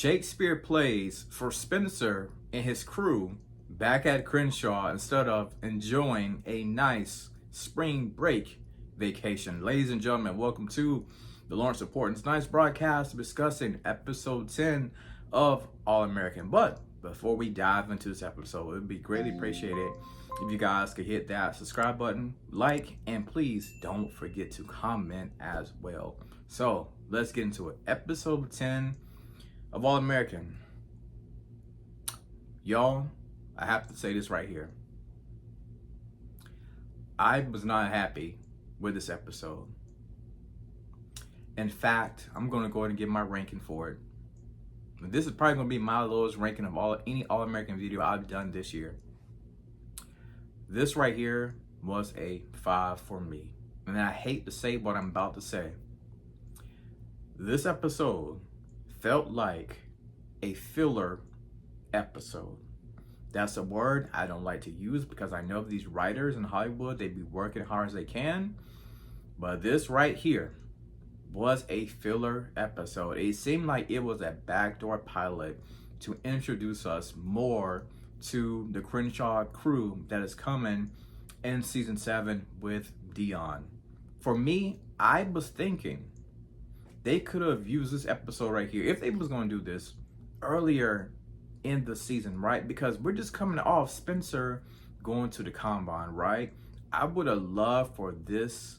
Shakespeare plays for Spencer and his crew back at Crenshaw instead of enjoying a nice spring break vacation. Ladies and gentlemen, welcome to the Lawrence Report. It's a nice broadcast discussing episode 10 of All-American. But before we dive into this episode, it would be greatly appreciated if you guys could hit that subscribe button, like, and please don't forget to comment as well. So let's get into it. Episode 10 of All-American. Y'all, I have to say this right here. I was not happy with this episode. In fact, I'm going to go ahead and give my ranking for it. This is probably going to be my lowest ranking of any All-American video I've done this year. This right here was a 5 for me. And I hate to say what I'm about to say. This episode felt like a filler episode. That's a word I don't like to use because I know these writers in Hollywood, they be working hard as they can. But this right here was a filler episode. It seemed like it was a backdoor pilot to introduce us more to the Crenshaw crew that is coming in season 7 with Dion. For me, I was thinking they could have used this episode right here if they was going to do this earlier in the season, right? Because we're just coming off Spencer going to the combine, right? I would have loved for this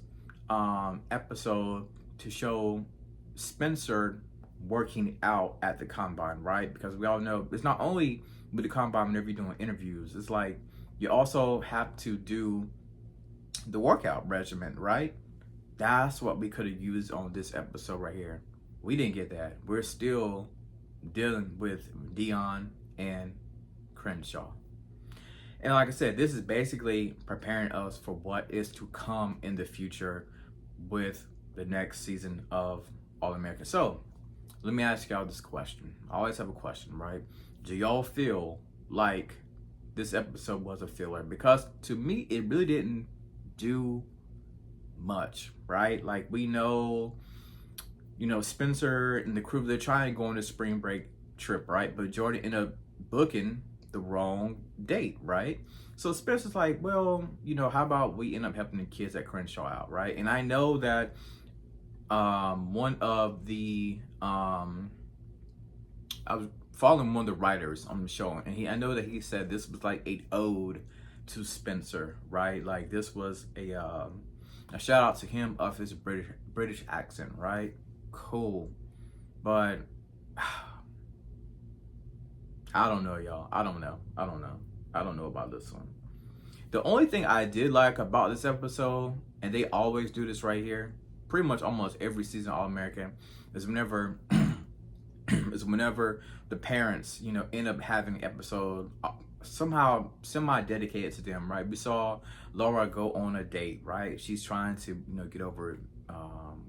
episode to show Spencer working out at the combine, right? Because we all know it's not only with the combine whenever you're doing interviews, it's like you also have to do the workout regimen, right? That's what we could have used on this episode right here. We didn't get that. We're still dealing with Dion and Crenshaw. And like I said, this is basically preparing us for what is to come in the future with the next season of All-American. So, let me ask y'all this question. I always have a question, right? Do y'all feel like this episode was a filler? Because to me, it really didn't do much, right? Like we know, Spencer and the crew, they're trying to go on a spring break trip, right? But Jordan ended up booking the wrong date, right? So Spencer's like, well, how about we end up helping the kids at Crenshaw out, right? And I know that one of the I was following one of the writers on the show, and I know that he said this was like an ode to Spencer, right? Like this was a shout out to him of his British accent, right? Cool. But I don't know, y'all. I don't know about this one. The only thing I did like about this episode, and they always do this right here, pretty much almost every season of All-American, is whenever the parents, end up having an episode somehow semi-dedicated to them, right? We saw Laura go on a date, right? She's trying to, get over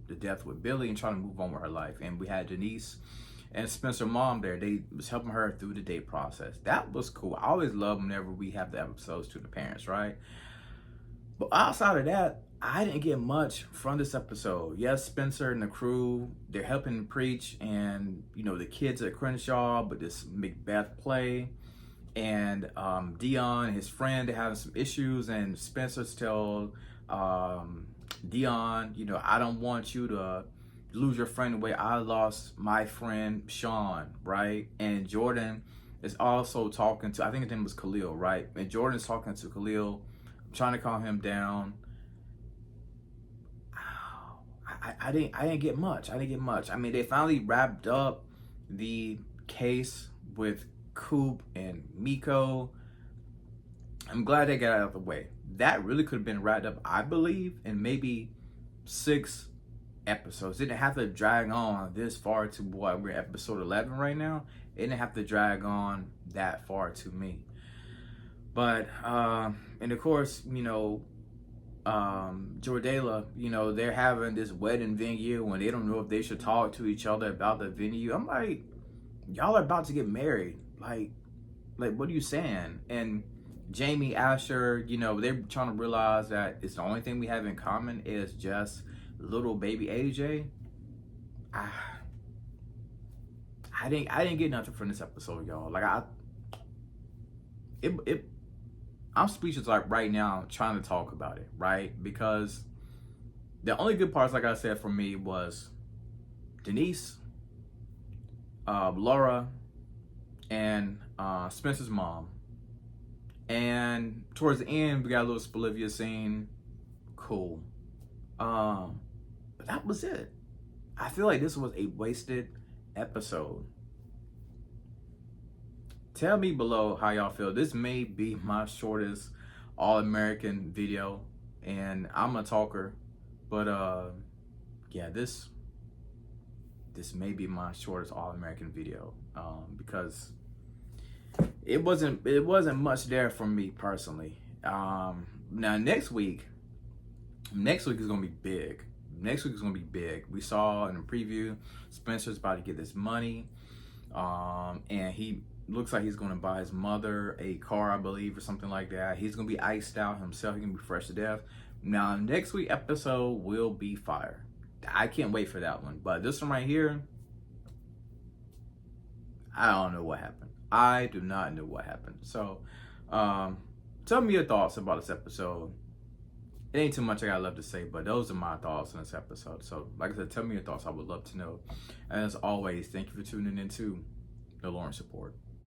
the death with Billy and trying to move on with her life. And we had Denise and Spencer's mom there. They was helping her through the date process. That was cool. I always love whenever we have the episodes to the parents, right? But outside of that, I didn't get much from this episode. Yes, Spencer and the crew, they're helping preach, and the kids at Crenshaw, but this Macbeth play, and Dion and his friend, they're having some issues, and Spencer's tell Dion, I don't want you to lose your friend the way I lost my friend Sean, right? And Jordan is also talking to, I think his name was Khalil, right? And Jordan's talking to Khalil, trying to calm him down. I didn't get much. I mean, they finally wrapped up the case with Coop and Miko. I'm glad they got out of the way. That really could have been wrapped up, I believe, in maybe 6 episodes. It didn't have to drag on this far to what we're episode 11 right now. It didn't have to drag on that far to me. But and of course, Jordayla, they're having this wedding venue and they don't know if they should talk to each other about the venue. I'm like, y'all are about to get married. Like what are you saying? And Jamie, Asher, they're trying to realize that it's the only thing we have in common is just little baby AJ. I I didn't get nothing from this episode, y'all. Like I'm speechless like right now trying to talk about it, right? Because the only good parts, like I said, for me was Denise, Laura, and Spencer's mom. And towards the end, we got a little Spelivia scene. Cool. But that was it. I feel like this was a wasted episode. Tell me below how y'all feel. This may be my shortest All-American video, and I'm a talker, but yeah, this may be my shortest All-American video, because it wasn't much there for me personally. Now next week is gonna be big. Next week is gonna be big. We saw in the preview, Spencer's about to get this money, and he looks like he's gonna buy his mother a car, I believe, or something like that. He's gonna be iced out himself. He's gonna be fresh to death. Now, next week episode will be fire. I can't wait for that one. But this one right here, I don't know what happened. I do not know what happened. So, tell me your thoughts about this episode. It ain't too much I got left to say, but those are my thoughts on this episode. So, like I said, tell me your thoughts. I would love to know. And as always, thank you for tuning in to The Lawrence Report.